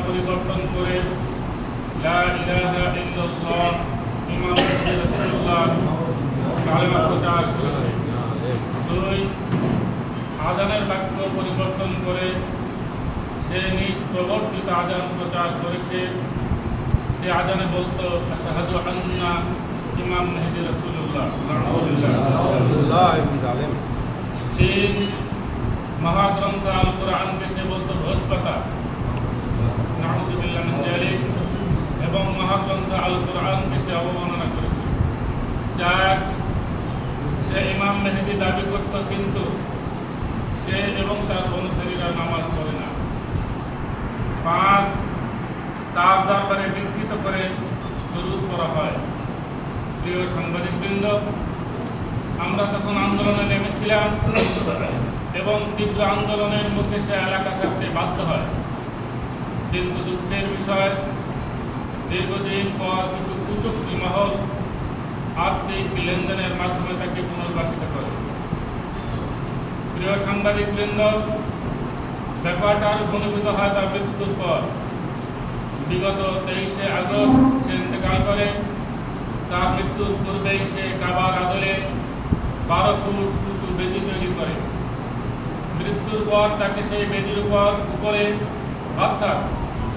পরিবর্তন করে লা ইলাহা ইল্লাল্লাহ মুহাম্মাদুর রাসূলুল্লাহ কালেমা প্রচার করেছে। দুই, আযানের বাক্য পরিবর্তন করে সে নিজ প্রবর্তিত আযান প্রচার করেছে। সে আযানে বলতো আশহাদু আন্না ইমাম মেহেদী রাসূলুল্লাহ। তিন, মহাগ্রন্থ আল কোরআনকে সে বলতো ভোজপাতা, নাউযুবিল্লাহ মিন যালিক, এবং মহাগ্রন্থ আল কোরআনকে সে অবমাননা করেছে। চার, সে ইমাম মেহেদী দাবি করত, কিন্তু সে এবং তার অনুসারীরা নামাজ পড়ে না। পাঁচ, তার দরবারে বিকৃত করে দরুদ পড়া হয়। প্রিয় সাংবাদিকবৃন্দ, আমরা তখন আন্দোলনে নেমেছিলাম এবং তীব্র আন্দোলনের মুখে সে এলাকা ছাড়তে বাধ্য হয়। কিন্তু দুঃখের বিষয়, দীর্ঘদিন পর কিছু কুচক্রী মহল আর্থিক লেনদেনের মাধ্যমে তাকে পুনর্বাসিত করে। প্রিয় সাংবাদিকবৃন্দ, ব্যাপারটা আরো ঘনীভূত হয় তার মৃত্যুর পর। বিগত 23শে আগস্ট সে ইন্তেকাল করে। তার মৃত্যুর পূর্বেই সে কাবার আদলে 12 ফুট উঁচু বেদি তৈরি করে। মৃত্যুর পর তাকে সেই বেদির উপরে অর্থাৎ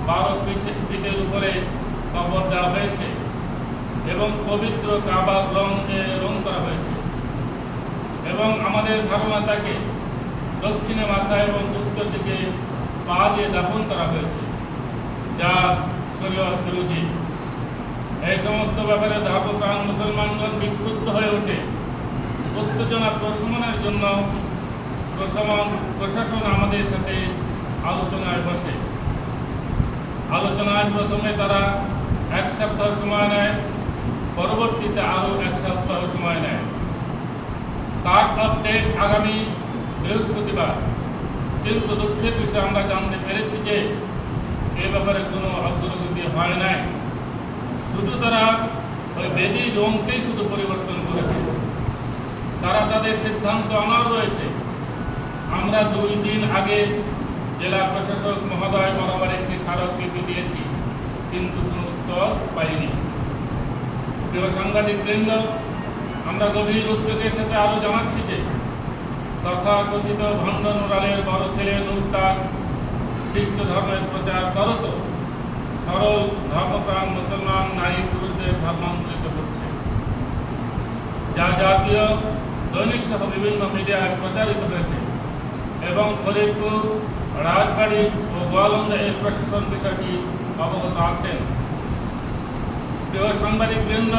12 ফিটের উপরে কবর দেওয়া হয়েছে এবং পবিত্র কাবার রং করা হয়েছে। এবং আমাদের ধারণা তাকে দক্ষিণে মাথা এবং উত্তর দিকে পা দিয়ে দাফন করা হয়েছে, যা শরীয়ত বিরোধী। এই সমস্ত ব্যাপারে ধর্মপ্রাণ মুসলমানগণ বিক্ষুব্ধ হয়ে ওঠে। উত্তেজনা প্রশমনের জন্য প্রশাসন আমাদের সাথে আলোচনায় বসে। আলোচনায় প্রথমে তারা 1 সপ্তাহ সময় নেয়, পরবর্তীতে আরও 1 সপ্তাহ সময় নেয়। তার আপডেট আগামী বৃহস্পতিবার। কিন্তু দুঃখের বিষয়ে আমরা জানতে পেরেছি যে এ ব্যাপারে কোনো অগ্রগতি হয় নাই। শুধু তারা ওই বেদি রংকেই শুধু পরিবর্তন করেছে। তারা তাদের সিদ্ধান্ত অনড় রয়েছে। আমরা 2 দিন আগে জেলা প্রশাসক মহোদয় বরাবর একটি স্মারকলিপি দিয়েছি, কিন্তু কোনো উত্তর পাইনি। প্রিয় সাংবাদিকবৃন্দ, আমরা গভীর উদ্বেগের সাথে আরও জানাচ্ছি যে তথাকথিত ভণ্ড নুরালের বড় ছেলে নূর দাস খ্রিস্ট ধর্মের প্রচার করত সরল ধর্মপ্রাণ মুসলমান নারী পুরুষদের ধর্মান্তরিত করছে, যা জাতীয় দৈনিক সহ বিভিন্ন মিডিয়ায় প্রচারিত হয়েছে। এবং ফরিদপুর, রাজবাড়ী ও গোয়ালন্দে এর প্রশাসন বিষয়টি অবগত আছেন। প্রিয় সাংবাদিকবৃন্দ,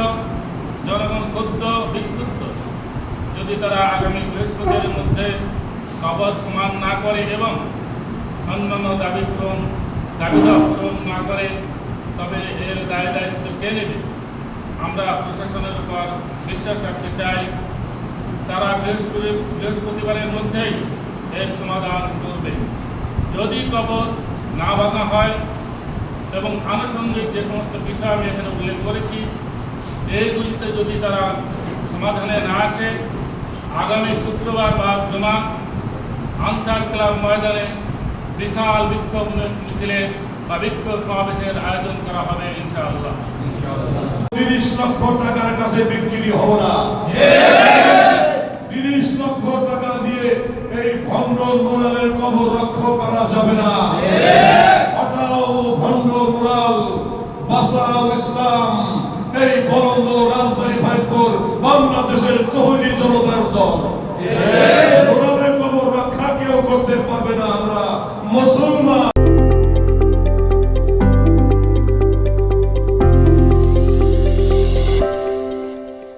জনগণ ক্ষুব্ধ, বিক্ষুব্ধ। যদি তারা আগামী বৃহস্পতিবার মধ্যে কবর সমান না করে এবং অন্যান্য দাবি পূরণ না করে, তবে এর দায়িত্ব কে নেবে? আমরা প্রশাসনের উপর বিশ্বাস রাখতে চাই, তারা বৃহস্পতিবারের মধ্যেই এর সমাধান করবে। যদি কবর না ভাঙা হয় এবং আনুষঙ্গিক যে সমস্ত বিষয় আমি এখানে উল্লেখ করেছি, এইগুলিতে যদি তারা সমাধানে না আসে, আগামী শুক্রবার বা জুমা আনসার ক্লাব ময়দানে বিশাল বিক্ষোভ মিছিলের বা বিক্ষোভ সমাবেশের আয়োজন করা হবে ইনশাআল্লাহ। 30 লক্ষ টাকার কাছে বিক্রি হব না। 30 লক্ষ টাকা দিয়ে এই ভণ্ড নুরালের কবর রক্ষা করা যাবে না। হটাও ভণ্ড নুরাল, বাঁচাও ইসলাম। এই বলন্দ রাজবাড়ী ভাইপুর বাংলাদেশের তৌহিদি জনতার দল।